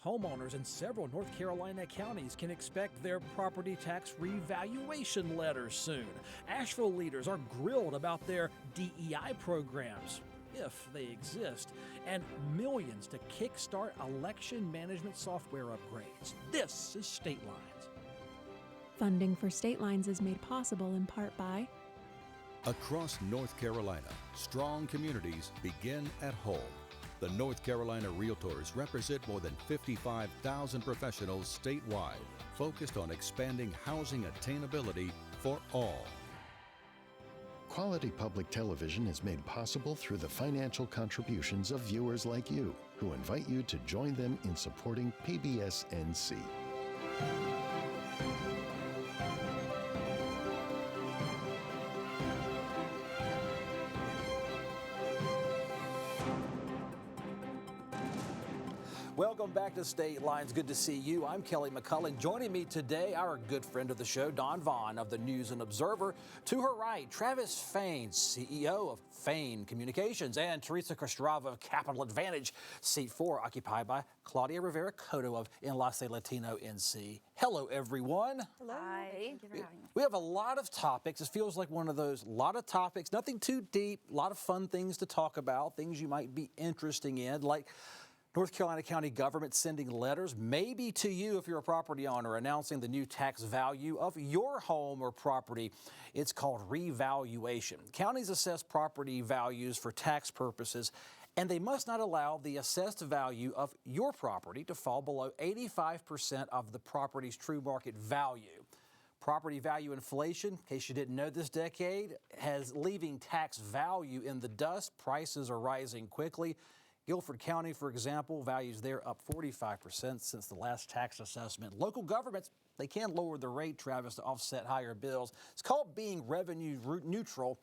Homeowners in several North Carolina counties can expect their property tax revaluation letters soon. Asheville leaders are grilled about their DEI programs, if they exist, and millions to kickstart election management software upgrades. This is State Lines. Funding for State Lines is made possible in part by Across North Carolina, strong communities begin at home. The North Carolina Realtors represent more than 55,000 professionals statewide, focused on expanding housing attainability for all. Quality public television is made possible through the financial contributions of viewers like you, who invite you to join them in supporting PBS NC. Welcome back to State Lines. Good to see you. I'm Kelly McCullen. Joining me today, our good friend of the show, Dawn Vaughan of the News and Observer. To her right, Travis Fain, CEO of Fain Communications, and Theresa Kostrzewa of Capital Advantage. Seat 4 occupied by Claudia Rivera of Enlace Latino NC. Hello, everyone. Hello. Hi. Thank you for having me. We have a lot of topics. It feels like one of those, lot of topics, nothing too deep, a lot of fun things to talk about, things you might be interested in, like North Carolina County government sending letters, maybe to you if you're a property owner, announcing the new tax value of your home or property. It's called revaluation. Counties assess property values for tax purposes, and they must not allow the assessed value of your property to fall below 85% of the property's true market value. Property value inflation, in case you didn't know this decade, has leaving tax value in the dust. Prices are rising quickly. Guilford County, for example, values there up 45% since the last tax assessment. Local governments, they can lower the rate, Travis, to offset higher bills. It's called being revenue neutral,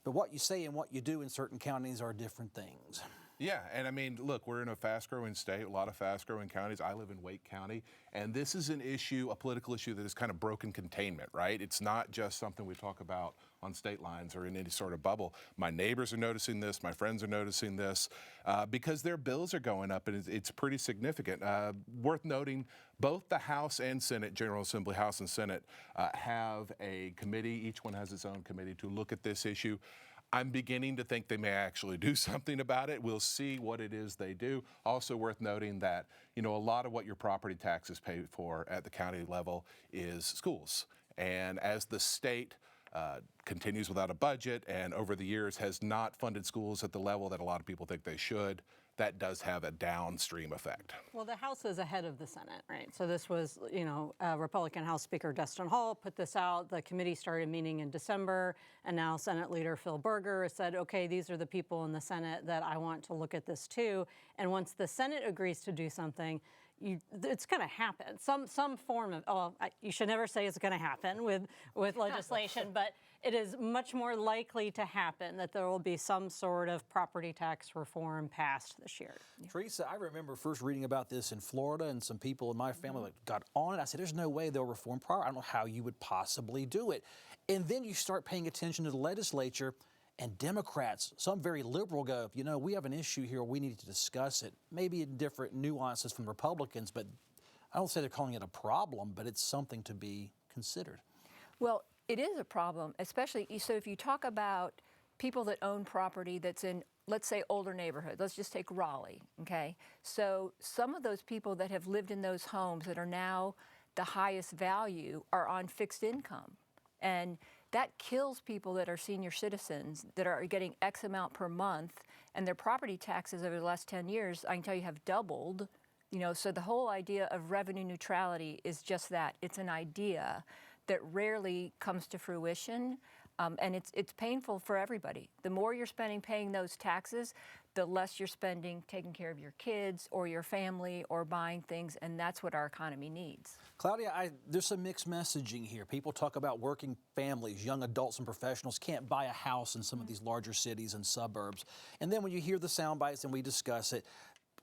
but what you say and what you do in certain counties are different things. Yeah, and I mean, look, we're in a fast-growing state, a lot of fast-growing counties. I live in Wake County, and this is an issue, a political issue that has kind of broken containment, right? It's not just something we talk about on State Lines or in any sort of bubble. My neighbors are noticing this, my friends are noticing this, because their bills are going up, and it's pretty significant. Worth noting, both the House and Senate, General Assembly, House and Senate, have a committee. Each one has its own committee to look at this issue. I'm beginning to think they may actually do something about it. We'll see what it is they do. Also worth noting that, you know, a lot of what your property taxes pay for at the county level is schools. And as the state continues without a budget and over the years has not funded schools at the level that a lot of people think they should, that does have a downstream effect. Well, the House is ahead of the Senate, right? So this was, you know, Republican House Speaker Destin Hall put this out. The committee started meeting in December, and now Senate Leader Phil Berger said, okay, these are the people in the Senate that I want to look at this too. And once the Senate agrees to do something, it's going to happen. Some form of, you should never say it's going to happen with legislation, but it is much more likely to happen that there will be some sort of property tax reform passed this year. Theresa, I remember first reading about this in Florida, and some people in my family got on it. I said, there's no way they'll reform property. I don't know how you would possibly do it. And then you start paying attention to the legislature, and Democrats, some very liberal, go, you know, we have an issue here. We need to discuss it. Maybe in different nuances from Republicans, but I don't say they're calling it a problem, but it's something to be considered. Well, it is a problem, especially, so if you talk about people that own property that's in, let's say, older neighborhoods. Let's just take Raleigh, okay? So some of those people that have lived in those homes that are now the highest value are on fixed income. And that kills people that are senior citizens that are getting X amount per month, and their property taxes over the last 10 years, I can tell you, have doubled. You know, so the whole idea of revenue neutrality is just that. It's an idea that rarely comes to fruition, and it's painful for everybody. The more you're spending paying those taxes, the less you're spending taking care of your kids or your family or buying things, and that's what our economy needs. Claudia, there's some mixed messaging here. People talk about working families, young adults and professionals can't buy a house in some of these larger cities and suburbs. And then when you hear the sound bites and we discuss it,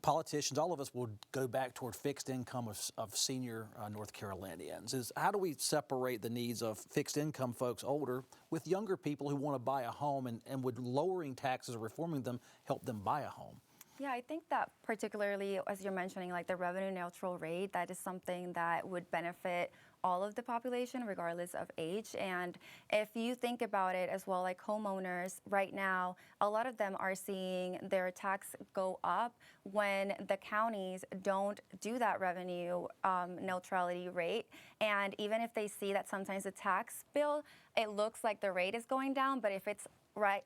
politicians, all of us will go back toward fixed income of senior North Carolinians. How do we separate the needs of fixed income folks older with younger people who want to buy a home, and would lowering taxes or reforming them help them buy a home? Yeah, I think that particularly, as you're mentioning, like the revenue neutral rate, that is something that would benefit all of the population regardless of age. And if you think about it as well, like homeowners right now, a lot of them are seeing their tax go up when the counties don't do that revenue neutrality rate. And even if they see that sometimes the tax bill, it looks like the rate is going down, but if it's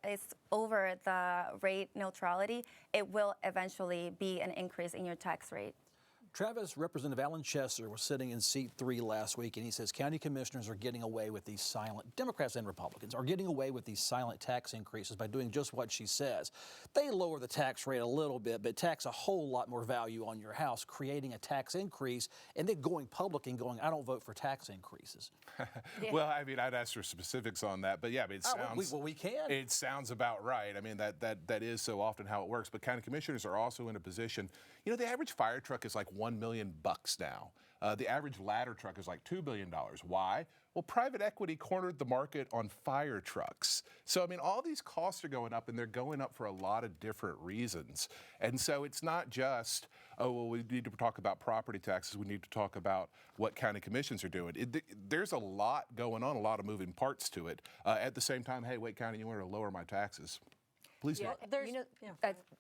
it's over the rate neutrality, it will eventually be an increase in your tax rate. Travis, Representative Alan Chesser was sitting in seat 3 last week, and he says county commissioners are getting away with these silent, Democrats and Republicans are getting away with these silent tax increases by doing just what she says. They lower the tax rate a little bit, but tax a whole lot more value on your house, creating a tax increase, and then going public and going, I don't vote for tax increases. Well, I mean, I'd ask for specifics on that, but yeah, I mean, it sounds, we can. It sounds about right. I mean, that is so often how it works. But county commissioners are also in a position, you know, the average fire truck is like $1 million now. The average ladder truck is like $2 billion. Why? Well, private equity cornered the market on fire trucks. So, I mean, all these costs are going up, and they're going up for a lot of different reasons. And so it's not just, oh, well, we need to talk about property taxes. We need to talk about what county commissions are doing. There's a lot going on, a lot of moving parts to it. At the same time, hey, Wake County, you want to lower my taxes? Please do.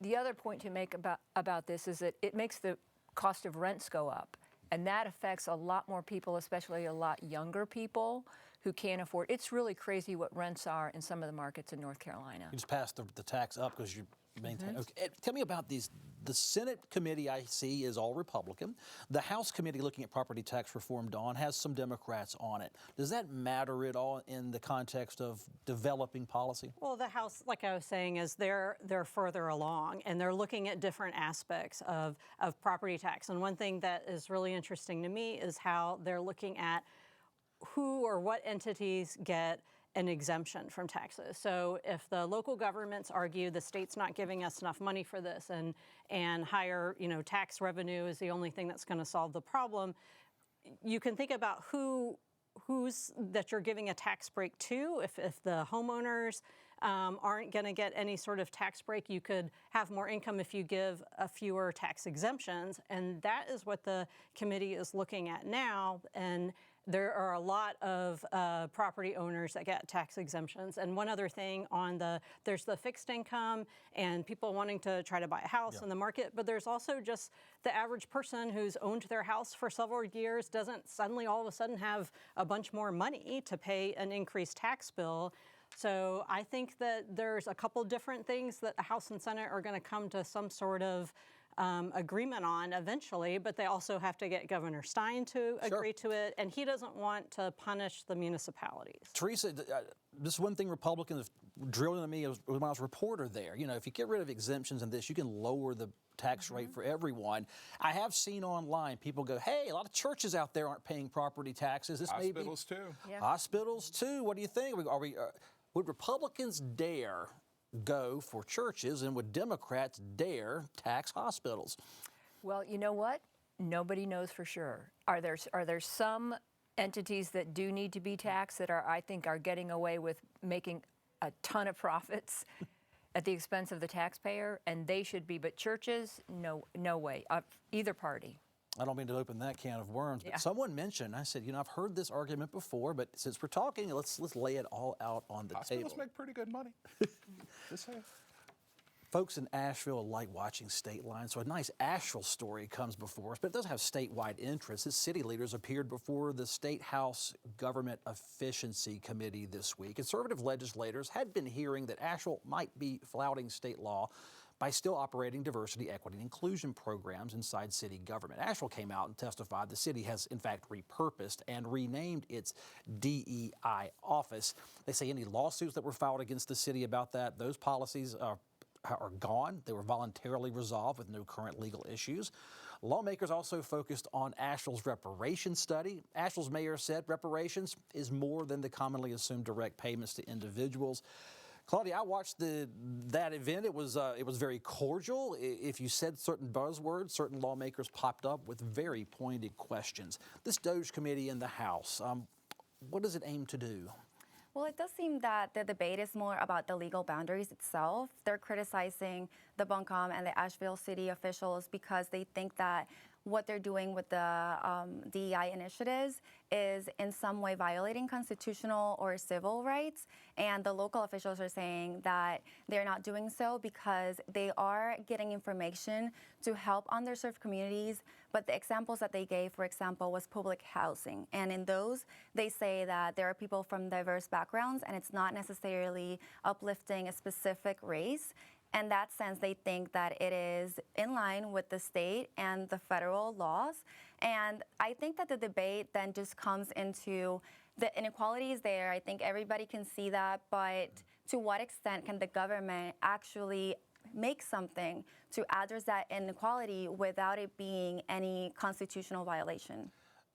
The other point to make about this is that it makes the cost of rents go up. And that affects a lot more people, especially a lot younger people who can't afford. It's really crazy what rents are in some of the markets in North Carolina. You just pass the tax up because you maintain. Okay. Tell me about these. The Senate committee I see is all Republican. The House committee looking at property tax reform, Dawn, has some Democrats on it. Does that matter at all in the context of developing policy? Well, the House, like I was saying, is they're further along, and they're looking at different aspects of property tax. And one thing that is really interesting to me is how they're looking at who or what entities get an exemption from taxes. So if the local governments argue the state's not giving us enough money for this, and higher, tax revenue is the only thing that's going to solve the problem, you can think about who's that you're giving a tax break to. If the homeowners aren't going to get any sort of tax break, you could have more income if you give fewer tax exemptions, and that is what the committee is looking at now. And there are a lot of property owners that get tax exemptions. And one other thing there's the fixed income and people wanting to try to buy a house in the market, but there's also just the average person who's owned their house for several years doesn't suddenly all of a sudden have a bunch more money to pay an increased tax bill. So I think that there's a couple different things that the House and Senate are going to come to some sort of agreement on eventually, but they also have to get Governor Stein to agree to it, and he doesn't want to punish the municipalities. Theresa, this is one thing Republicans drilled into me when I was a reporter there. If you get rid of exemptions in this, you can lower the tax rate for everyone. I have seen online people go, hey, a lot of churches out there aren't paying property taxes. Hospitals too. Yeah. Hospitals too. What do you think? Would Republicans dare go for churches, and would Democrats dare tax hospitals? Well, you know what? Nobody knows for sure. Are there some entities that do need to be taxed that I think are getting away with making a ton of profits at the expense of the taxpayer, and they should be, but churches, no way, either party. I don't mean to open that can of worms, but someone mentioned, I said, I've heard this argument before, but since we're talking, let's lay it all out on the table. Hospitals make pretty good money. Just saying. Folks in Asheville like watching state lines, so a nice Asheville story comes before us, but it doesn't have statewide interest. Its city leaders appeared before the State House Government Efficiency Committee this week. Conservative legislators had been hearing that Asheville might be flouting state law by still operating diversity, equity, and inclusion programs inside city government. Asheville came out and testified the city has, in fact, repurposed and renamed its DEI office. They say any lawsuits that were filed against the city about that, those policies are gone. They were voluntarily resolved with no current legal issues. Lawmakers also focused on Asheville's reparations study. Asheville's mayor said reparations is more than the commonly assumed direct payments to individuals. Claudia, I watched that event. It was very cordial. If you said certain buzzwords, certain lawmakers popped up with very pointed questions. This DOJ committee in the House, what does it aim to do? Well, it does seem that the debate is more about the legal boundaries itself. They're criticizing the Buncombe and the Asheville city officials because they think that what they're doing with the DEI initiatives is in some way violating constitutional or civil rights. And the local officials are saying that they're not doing so because they are getting information to help underserved communities. But the examples that they gave, for example, was public housing. And in those, they say that there are people from diverse backgrounds and it's not necessarily uplifting a specific race. In that sense, they think that it is in line with the state and the federal laws. And I think that the debate then just comes into the inequalities there. I think everybody can see that, but to what extent can the government actually make something to address that inequality without it being any constitutional violation?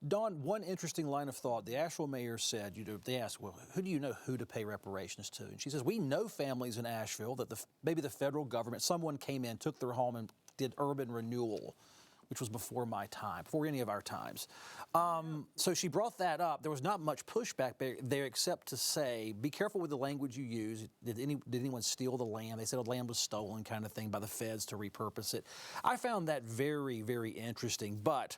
Dawn, one interesting line of thought. The Asheville mayor said, they asked, well, who do you know who to pay reparations to? And she says, we know families in Asheville that maybe the federal government, someone came in, took their home and did urban renewal, which was before my time, before any of our times. So she brought that up. There was not much pushback there except to say, be careful with the language you use. Did anyone steal the land? They said the land was stolen kind of thing by the feds to repurpose it. I found that very, very interesting, but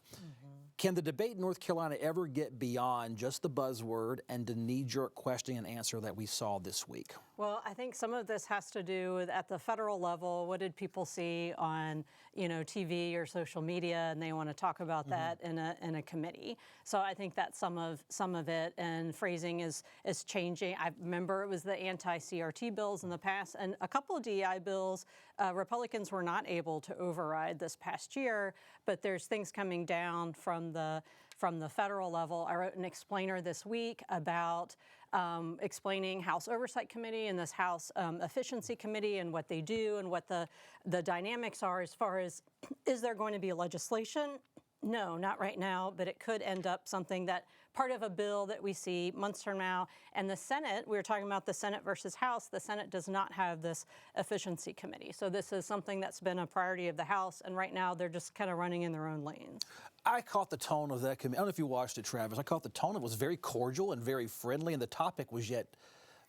can the debate in North Carolina ever get beyond just the buzzword and the knee-jerk question and answer that we saw this week? Well, I think some of this has to do with at the federal level, what did people see on, TV or social media, and they want to talk about that in a committee. So I think that's some of it, and phrasing is changing. I remember it was the anti-CRT bills in the past, and a couple of DEI bills Republicans were not able to override this past year, but there's things coming down from the federal level. I wrote an explainer this week about explaining House Oversight Committee and this House Efficiency Committee and what they do and what the dynamics are as far as, is there going to be legislation? No, not right now, but it could end up something that part of a bill that we see months from now. And the Senate, we were talking about the Senate versus House, the Senate does not have this efficiency committee. So this is something that's been a priority of the House, and right now they're just kind of running in their own lanes. I caught the tone of that committee. I don't know if you watched it, Travis. I caught the tone. It was very cordial and very friendly, and the topic was yet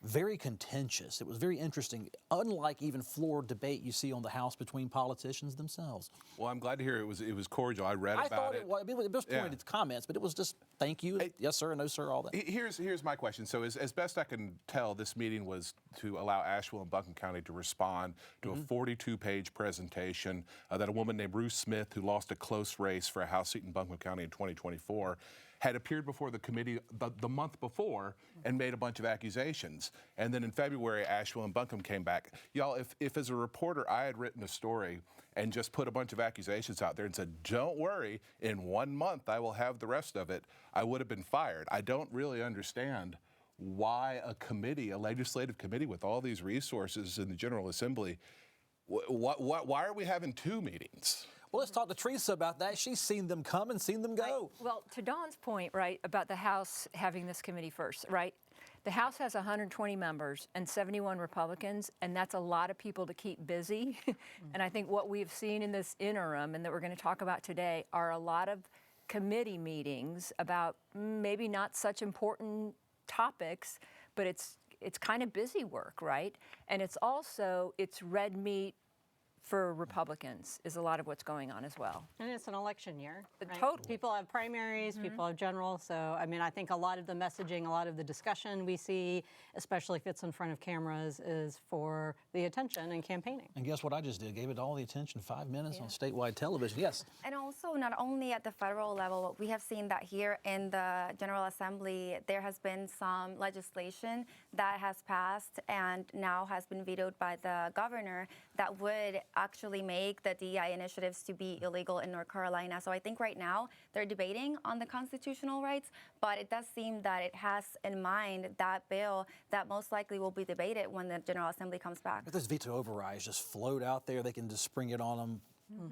very contentious. It was very interesting, unlike even floor debate you see on the House between politicians themselves. Well, I'm glad to hear it was cordial. I read about it. I thought it was. It was pointed comments, but it was just thank you, yes sir, no sir, all that. Here's my question. So as best I can tell, this meeting was to allow Asheville and Buncombe County to respond to a 42-page presentation that a woman named Ruth Smith, who lost a close race for a House seat in Buncombe County in 2024, had appeared before the committee the month before and made a bunch of accusations. And then in February, Asheville and Buncombe came back. Y'all, if as a reporter I had written a story and just put a bunch of accusations out there and said, don't worry, in 1 month I will have the rest of it, I would have been fired. I don't really understand why a committee, a legislative committee with all these resources in the General Assembly, why are we having 2 meetings? Well, let's talk to Theresa about that. She's seen them come and seen them go. Right. Well, to Dawn's point, right, about the House having this committee first, right? The House has 120 members and 71 Republicans, and that's a lot of people to keep busy. And I think what we've seen in this interim and that we're going to talk about today are a lot of committee meetings about maybe not such important topics, but it's kind of busy work, right? And it's red meat for Republicans is a lot of what's going on as well. And it's an election year. Right? Totally. People have primaries, people have general. So, I mean, I think a lot of the messaging, a lot of the discussion we see, especially if it's in front of cameras, is for the attention and campaigning. And guess what I just did? Gave it all the attention, 5 minutes on statewide television. Yes. And also, not only at the federal level, we have seen that here in the General Assembly, there has been some legislation that has passed and now has been vetoed by the governor that would actually make the DEI initiatives to be illegal in North Carolina. So I think right now they're debating on the constitutional rights, but it does seem that it has in mind that bill that most likely will be debated when the General Assembly comes back. If this veto overrides just float out there, they can just spring it on them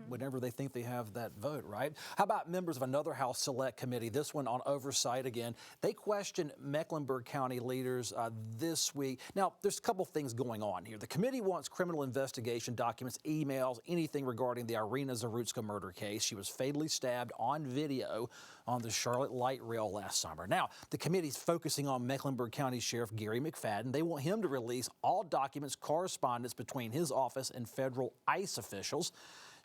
whenever they think they have that vote, right? How about members of another House Select Committee, this one on oversight again? They questioned Mecklenburg County leaders this week. Now, there's a couple things going on here. The committee wants criminal investigation documents, emails, anything regarding the Irina Zarutska murder case. She was fatally stabbed on video on the Charlotte light rail last summer. Now, the committee's focusing on Mecklenburg County Sheriff Gary McFadden. They want him to release all documents, correspondence between his office and federal ICE officials.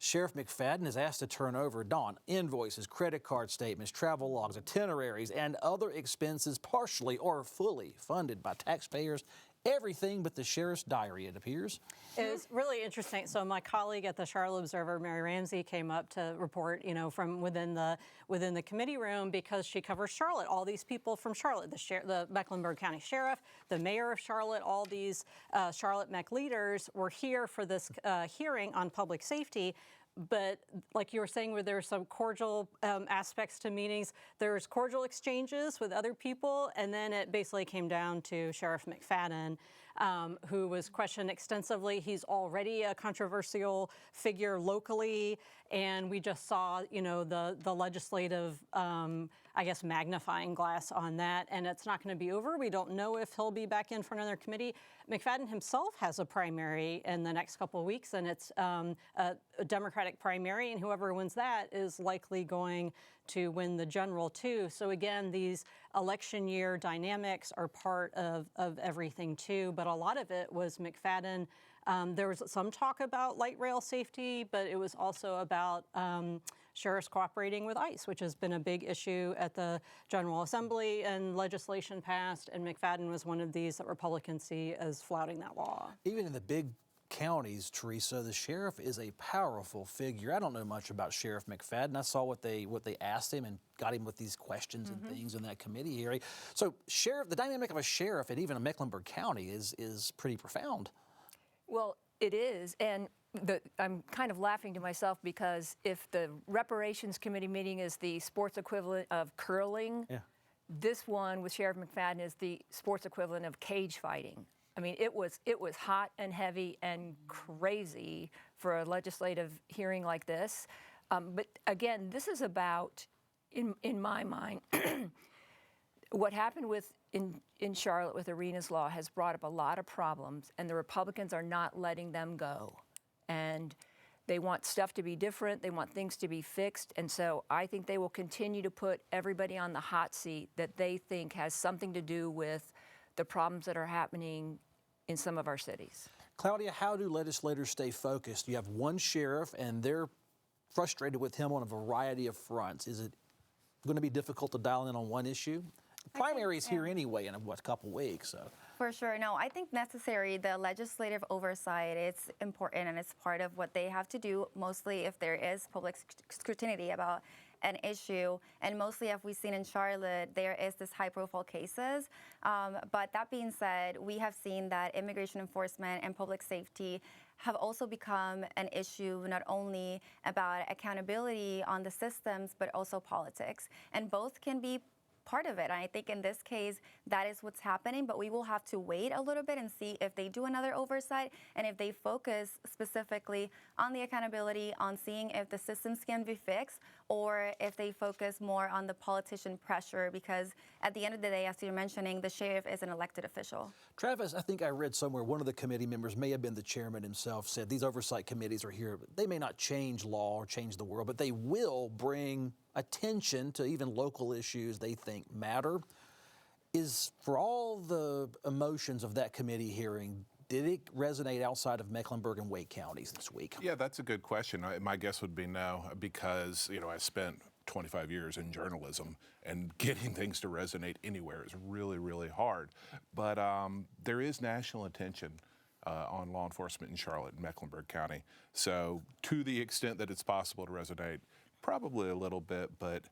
Sheriff McFadden is asked to turn over, Dawn, invoices, credit card statements, travel logs, itineraries, and other expenses partially or fully funded by taxpayers. Everything but the sheriff's diary, it appears. It's really interesting. So my colleague at the Charlotte Observer, Mary Ramsey, came up to report, from within the committee room because she covers Charlotte. All these people from Charlotte, the Mecklenburg County Sheriff, the mayor of Charlotte, all these Charlotte Mech leaders were here for this hearing on public safety. But like you were saying, where there's some cordial aspects to meetings, there's cordial exchanges with other people, and then it basically came down to Sheriff McFadden, who was questioned extensively. He's already a controversial figure locally, and we just saw, the legislative, magnifying glass on that, and it's not going to be over. We don't know if he'll be back in for another committee. McFadden himself has a primary in the next couple of weeks, and it's a Democratic primary, and whoever wins that is likely going to win the general too. So again, these election year dynamics are part of everything too, but a lot of it was McFadden. There was some talk about light rail safety, but it was also about sheriffs cooperating with ICE, which has been a big issue at the General Assembly, and legislation passed, and McFadden was one of these that Republicans see as flouting that law. Even in the big counties, Theresa, the sheriff is a powerful figure. I don't know much about Sheriff McFadden. I saw what they asked him and got him with these questions and things in that committee hearing. So the dynamic of a sheriff and even a Mecklenburg County is pretty profound. Well, it is, and I'm kind of laughing to myself because if the reparations committee meeting is the sports equivalent of curling, this one with Sheriff McFadden is the sports equivalent of cage fighting. I mean, it was hot and heavy and crazy for a legislative hearing like this. But again, this is about, in my mind, what happened in Charlotte with Irina's law has brought up a lot of problems, and the Republicans are not letting them go. And they want stuff to be different. They want things to be fixed. And so I think they will continue to put everybody on the hot seat that they think has something to do with the problems that are happening in some of our cities. Claudia, how do legislators stay focused? You have one sheriff, and they're frustrated with him on a variety of fronts. Is it going to be difficult to dial in on one issue? The primary is here anyway in a couple weeks. So. For sure. No, I think necessary. The legislative oversight, it's important, and it's part of what they have to do, mostly if there is public scrutiny about an issue. And mostly, as we've seen in Charlotte, there is this high-profile cases. But that being said, we have seen that immigration enforcement and public safety have also become an issue, not only about accountability on the systems, but also politics. And both can be part of it. And I think in this case, that is what's happening, but we will have to wait a little bit and see if they do another oversight and if they focus specifically on the accountability, on seeing if the systems can be fixed, or if they focus more on the politician pressure, because at the end of the day, as you're mentioning, the sheriff is an elected official. Travis, I think I read somewhere one of the committee members, may have been the chairman himself, said these oversight committees are here. They may not change law or change the world, but they will bring attention to even local issues they think matter. Is, for all the emotions of that committee hearing, did it resonate outside of Mecklenburg and Wake counties this week? Yeah, that's a good question. My guess would be no, because I spent 25 years in journalism, and getting things to resonate anywhere is really, really hard. But there is national attention on law enforcement in Charlotte and Mecklenburg County. So to the extent that it's possible to resonate, probably a little bit, but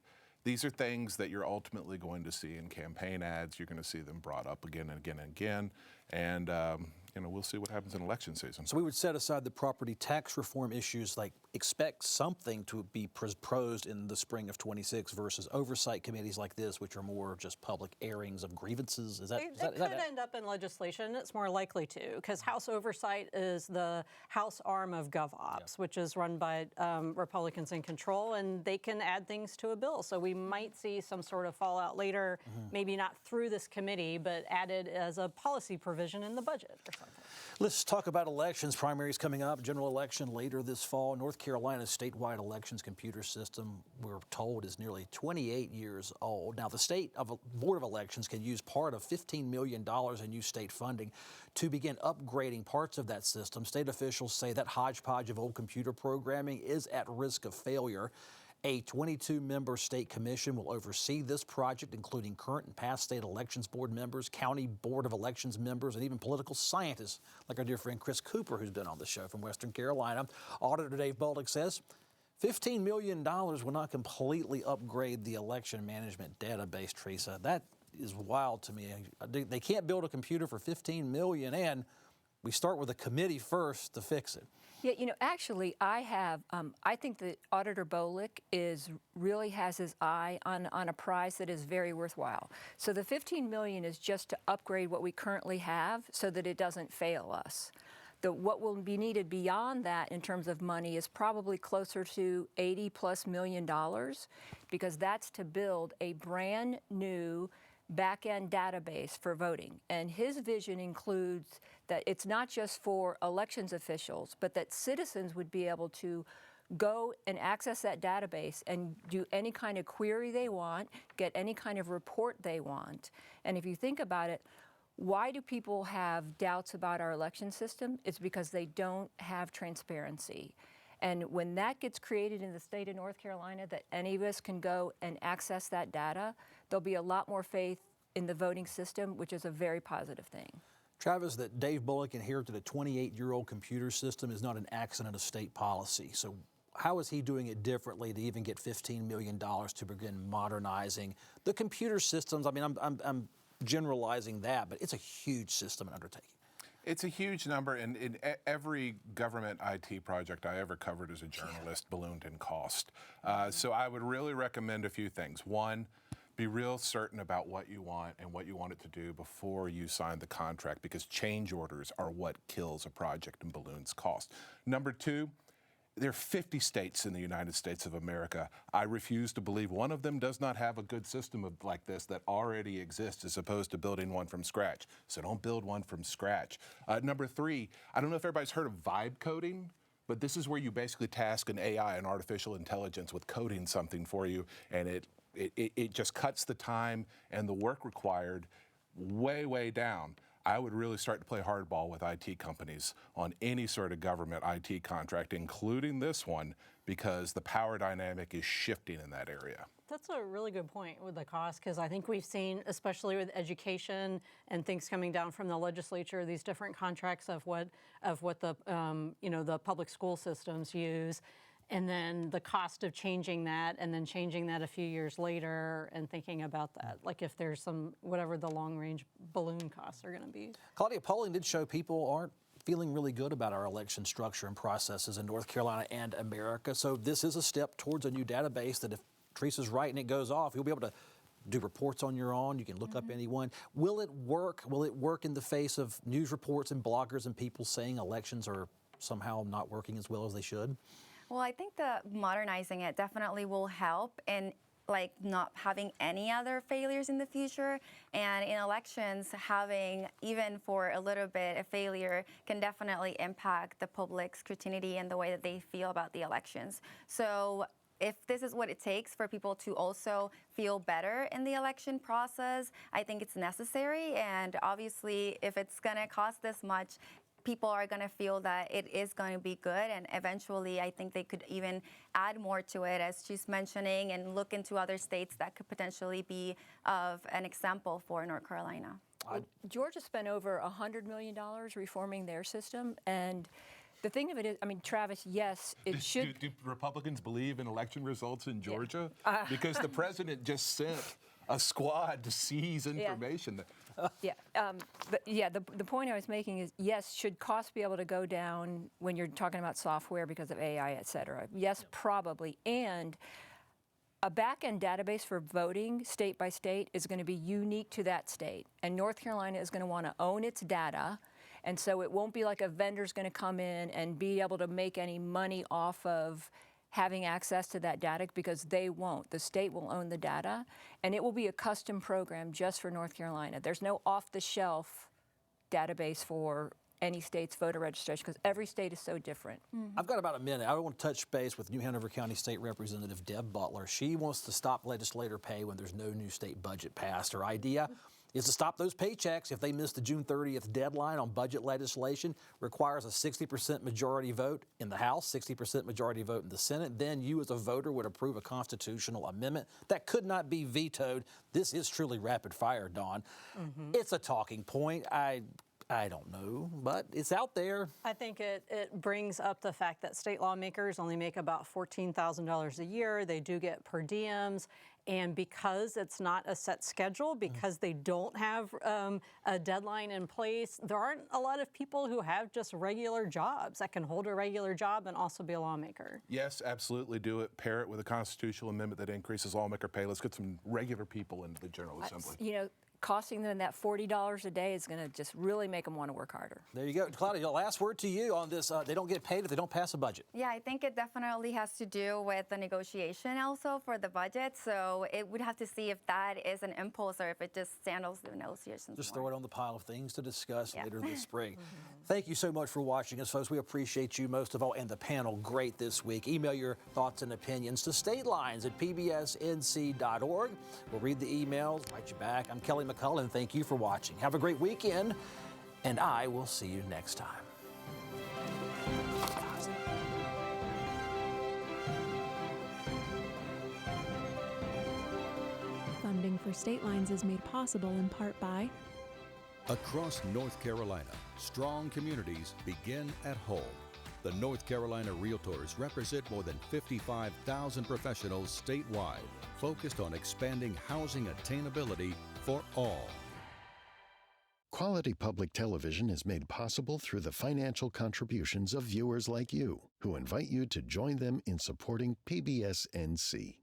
these are things that you're ultimately going to see in campaign ads. You're going to see them brought up again and again and again. And we'll see what happens in election season. So we would set aside the property tax reform issues, like expect something to be proposed in the spring of 26 versus oversight committees like this, which are more just public airings of grievances. It could end up in legislation. It's more likely to, because House Oversight is the House arm of GovOps, which is run by Republicans in control, and they can add things to a bill. So we might see some sort of fallout later, maybe not through this committee, but added as a policy provision in the budget or something. Let's talk about elections. Primaries coming up, general election later this fall. North Carolina's statewide elections computer system, we're told, is nearly 28 years old. Now, the state board of elections can use part of $15 million in new state funding to begin upgrading parts of that system. State officials say that hodgepodge of old computer programming is at risk of failure. A 22-member state commission will oversee this project, including current and past state elections board members, county board of elections members, and even political scientists like our dear friend Chris Cooper, who's been on the show from Western Carolina. Auditor Dave Bullock says $15 million will not completely upgrade the election management database, Theresa. That is wild to me. They can't build a computer for $15 million, and we start with a committee first to fix it. Yeah, actually, I think that Auditor Bullock really has his eye on a prize that is very worthwhile. So the $15 million is just to upgrade what we currently have so that it doesn't fail us. What will be needed beyond that in terms of money is probably closer to $80+ million, because that's to build a brand new back-end database for voting. And his vision includes that it's not just for elections officials, but that citizens would be able to go and access that database and do any kind of query they want, get any kind of report they want. And if you think about it, why do people have doubts about our election system? It's because they don't have transparency. And when that gets created in the state of North Carolina, that any of us can go and access that data, there'll be a lot more faith in the voting system, which is a very positive thing. Travis, that Dave Bullock inherited a 28-year-old computer system is not an accident of state policy. So how is he doing it differently to even get $15 million to begin modernizing the computer systems? I mean, I'm generalizing that, but it's a huge system and undertaking. It's a huge number, and in every government IT project I ever covered as a journalist ballooned in cost. So I would really recommend a few things. One, be real certain about what you want and what you want it to do before you sign the contract, because change orders are what kills a project and balloons cost. Number two, there are 50 states in the United States of America. I refuse to believe one of them does not have a good system like this that already exists, as opposed to building one from scratch. So don't build one from scratch. Number three, I don't know if everybody's heard of vibe coding, but this is where you basically task an AI, an artificial intelligence, with coding something for you, and it just cuts the time and the work required way, way down. I would really start to play hardball with IT companies on any sort of government IT contract, including this one, because the power dynamic is shifting in that area. That's a really good point with the cost, because I think we've seen, especially with education and things coming down from the legislature, these different contracts of what the the public school systems use, and then the cost of changing that, and then changing that a few years later, and thinking about that, like if there's some, whatever the long-range balloon costs are going to be. Claudia, polling did show people aren't feeling really good about our election structure and processes in North Carolina and America. So this is a step towards a new database that, if Theresa's right and it goes off, you'll be able to do reports on your own. You can look up anyone. Will it work? Will it work in the face of news reports and bloggers and people saying elections are somehow not working as well as they should? Well, I think that modernizing it definitely will help in not having any other failures in the future. And in elections, having even for a little bit a failure can definitely impact the public's scrutiny and the way that they feel about the elections. So if this is what it takes for people to also feel better in the election process, I think it's necessary. And obviously, if it's going to cost this much, people are going to feel that it is going to be good, and eventually I think they could even add more to it, as she's mentioning, and look into other states that could potentially be of an example for North Carolina. Georgia spent over $100 million reforming their system, and the thing of it is, I mean, Travis, yes, it should. Do Republicans believe in election results in Georgia? Because the president just sent a squad to seize information. The point I was making is, yes, should costs be able to go down when you're talking about software because of AI, et cetera? Yes, probably. And a back-end database for voting state by state is going to be unique to that state. And North Carolina is going to want to own its data. And so it won't be like a vendor's going to come in and be able to make any money off of having access to that data, because they won't. The state will own the data, and it will be a custom program just for North Carolina. There's no off-the-shelf database for any state's voter registration, because every state is so different. I've got about a minute. I want to touch base with New Hanover County State Representative Deb Butler. She wants to stop legislator pay when there's no new state budget passed. Her idea is to stop those paychecks if they miss the June 30th deadline on budget legislation. Requires a 60% majority vote in the House, 60% majority vote in the Senate. Then you as a voter would approve a constitutional amendment that could not be vetoed. This is truly rapid fire, Dawn. It's a talking point. I don't know, but it's out there. I think it brings up the fact that state lawmakers only make about $14,000 a year. They do get per diems. And because it's not a set schedule, because they don't have a deadline in place, there aren't a lot of people who have just regular jobs that can hold a regular job and also be a lawmaker. Yes, absolutely do it. Pair it with a constitutional amendment that increases lawmaker pay. Let's get some regular people into the General Assembly. You know, costing them that $40 a day is going to just really make them want to work harder. There you go. Claudia, last word to you on this. They don't get paid if they don't pass a budget. Yeah, I think it definitely has to do with the negotiation also for the budget. So it would have to see if that is an impulse or if it just handles the negotiations. Just throw it on the pile of things to discuss later this spring. Thank you so much for watching us, folks. We appreciate you most of all, and the panel great this week. Email your thoughts and opinions to statelines@pbsnc.org. We'll read the emails, write you back. I'm Kelly McCullen. Thank you for watching. Have a great weekend, and I will see you next time. Funding for State Lines is made possible in part by Across North Carolina, strong communities begin at home. The North Carolina Realtors represent more than 55,000 professionals statewide, focused on expanding housing attainability for all. Quality public television is made possible through the financial contributions of viewers like you, who invite you to join them in supporting PBS NC.